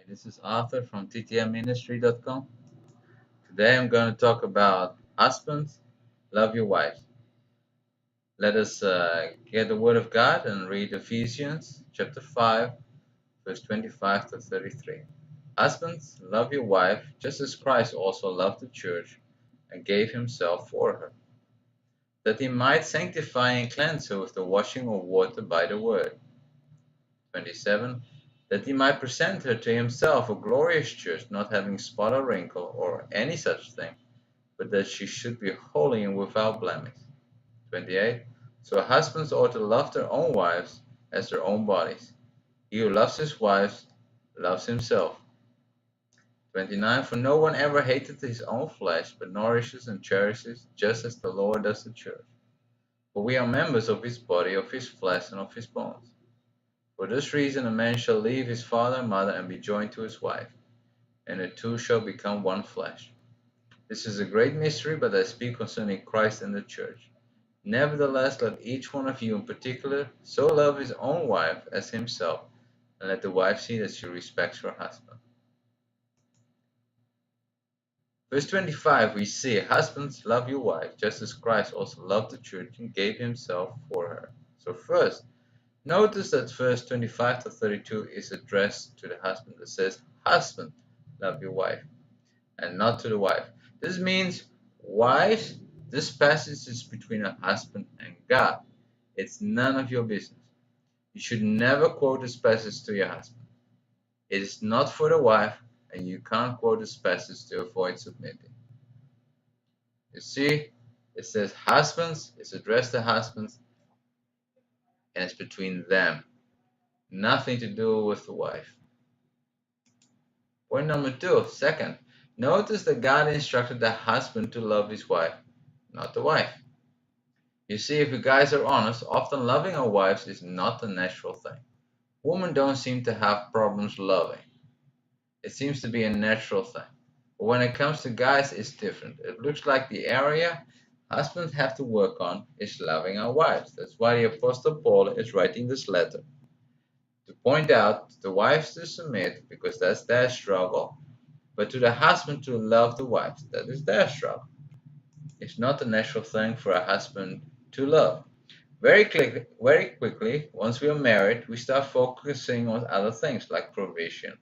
This is Arthur from ttmministry.com. Today I'm going to talk about husbands, love your wives. Let us get the Word of God and read Ephesians chapter 5, verse 25 to 33. Husbands, love your wife, just as Christ also loved the church and gave himself for her, that he might sanctify and cleanse her with the washing of water by the word. 27. That he might present her to himself a glorious church, not having spot or wrinkle or any such thing, but that she should be holy and without blemish. 28. So husbands ought to love their own wives as their own bodies. He who loves his wife loves himself. 29. For no one ever hated his own flesh, but nourishes and cherishes, just as the Lord does the church. For we are members of his body, of his flesh, and of his bones. For this reason a man shall leave his father and mother and be joined to his wife, and the two shall become one flesh. This is a great mystery, but I speak concerning Christ and the church. Nevertheless, let each one of you in particular so love his own wife as himself, and let the wife see that she respects her husband. Verse 25, we see, husbands, love your wife, just as Christ also loved the church and gave himself for her. So first, notice that verse 25 to 32 is addressed to the husband. It says, husband, love your wife, and not to the wife. This means, wives, this passage is between a husband and God. It's none of your business. You should never quote this passage to your husband. It is not for the wife, and you can't quote this passage to avoid submitting. You see, it says husbands, it's addressed to husbands, and it's between them. Nothing to do with the wife. Point number 2, second, notice that God instructed the husband to love his wife, not the wife. You see, if you guys are honest, often loving our wives is not a natural thing. Women don't seem to have problems loving. It seems to be a natural thing. But when it comes to guys, it's different. It looks like the area husbands have to work on is loving our wives. That's why the Apostle Paul is writing this letter, to point out to the wives to submit, because that's their struggle, but to the husband to love the wives, that is their struggle. It's not a natural thing for a husband to love. Very quickly, once we are married, we start focusing on other things like provision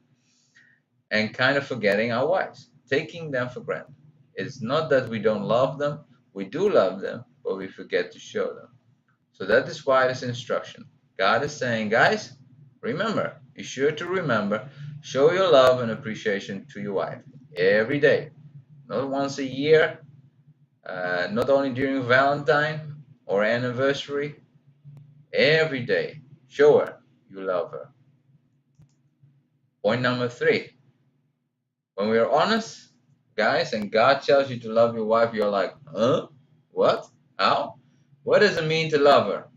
and kind of forgetting our wives, taking them for granted. It's not that we don't love them, we do love them, but we forget to show them. So that is why this instruction. God is saying, guys, remember, be sure to remember, show your love and appreciation to your wife every day, not once a year, not only during Valentine or anniversary, every day. Show her you love her. Point number 3. When we are honest, guys, and God tells you to love your wife, you're like, huh? What? How? What does it mean to love her?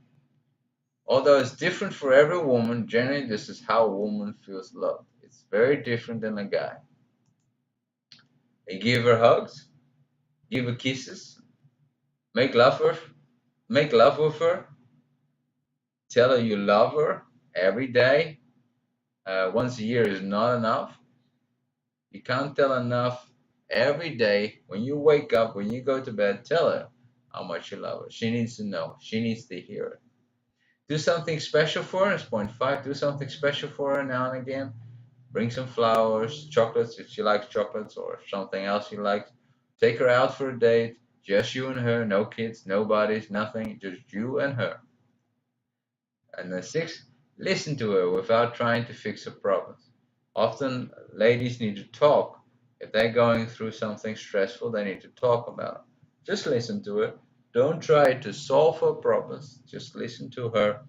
Although it's different for every woman, generally this is how a woman feels loved. It's very different than a guy. You give her hugs, give her kisses, make love with her, tell her you love her every day. Once a year is not enough. You can't tell enough every day. When you wake up, when you go to bed, tell her how much you love her. She needs to know. She needs to hear it. Do something special for her. It's point 5. Do something special for her now and again. Bring some flowers, chocolates if she likes chocolates, or something else she likes. Take her out for a date. Just you and her. No kids, no buddies, nothing. Just you and her. And then 6, listen to her without trying to fix her problems. Often ladies need to talk. If they're going through something stressful, they need to talk about it. Just listen to her. Don't try to solve her problems. Just listen to her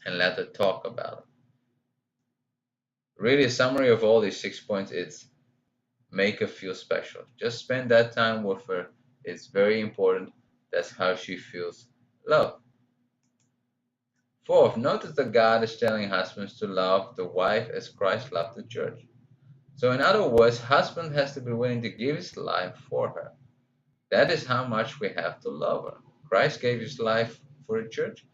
and let her talk about it. Really, a summary of all these 6 points is make her feel special. Just spend that time with her. It's very important. That's how she feels loved. 4th, notice that God is telling husbands to love the wife as Christ loved the church. So in other words, husband has to be willing to give his life for her. That is how much we have to love her. Christ gave his life for the church.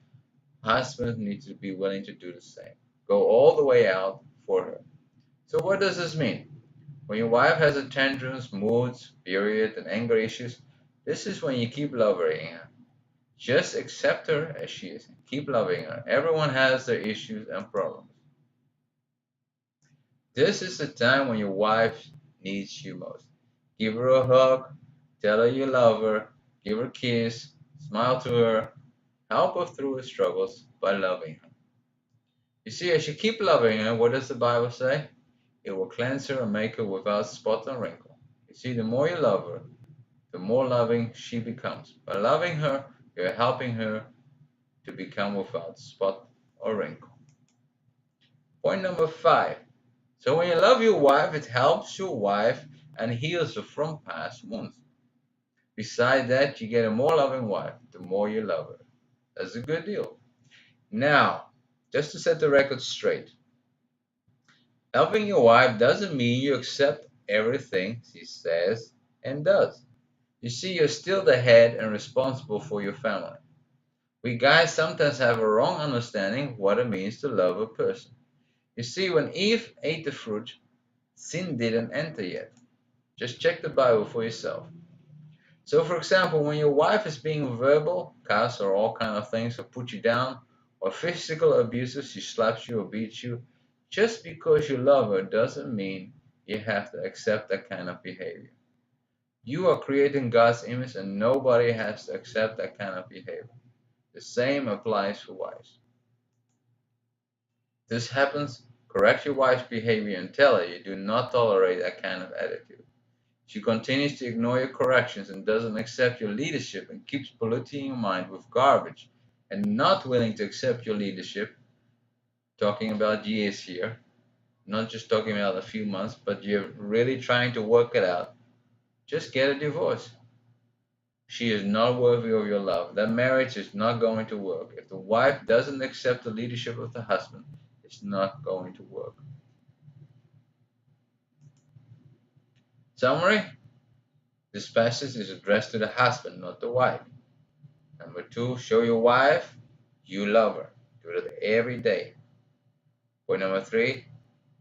Husbands need to be willing to do the same. Go all the way out for her. So what does this mean? When your wife has a tantrums, moods, period, and anger issues, this is when you keep loving her. Just accept her as she is. Keep loving her. Everyone has their issues and problems. This is the time when your wife needs you most. Give her a hug, tell her you love her, give her a kiss, smile to her, help her through her struggles by loving her. You see, as you keep loving her, what does the Bible say? It will cleanse her and make her without spot or wrinkle. You see, the more you love her, the more loving she becomes. By loving her, you're helping her to become without spot or wrinkle. Point number 5. So when you love your wife, it helps your wife and heals her from past wounds. Besides that, you get a more loving wife the more you love her. That's a good deal. Now, just to set the record straight, loving your wife doesn't mean you accept everything she says and does. You see, you're still the head and responsible for your family. We guys sometimes have a wrong understanding what it means to love a person. You see, when Eve ate the fruit, sin didn't enter yet. Just check the Bible for yourself. So, for example, when your wife is being verbal, cuss, or all kind of things, or put you down, or physical abusive, she slaps you or beats you, just because you love her doesn't mean you have to accept that kind of behavior. You are creating God's image, and nobody has to accept that kind of behavior. The same applies for wives. This happens, correct your wife's behavior and tell her you do not tolerate that kind of attitude. She continues to ignore your corrections and doesn't accept your leadership and keeps polluting your mind with garbage and not willing to accept your leadership, talking about years here, not just talking about a few months, but you're really trying to work it out, just get a divorce. She is not worthy of your love. That marriage is not going to work. If the wife doesn't accept the leadership of the husband, it's not going to work. Summary: this passage is addressed to the husband, not the wife. Number 2, show your wife you love her. Do it every day. Point number 3,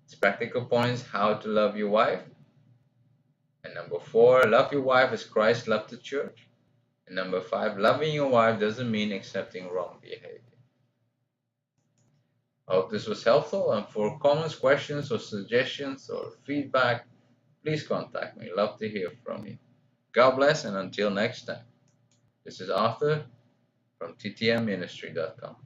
it's practical points how to love your wife. And number 4, love your wife as Christ loved the church. And number 5, loving your wife doesn't mean accepting wrong behavior. I hope this was helpful, and for comments, questions, or suggestions or feedback, please contact me. Love to hear from you. God bless, and until next time. This is Arthur from ttmministry.com.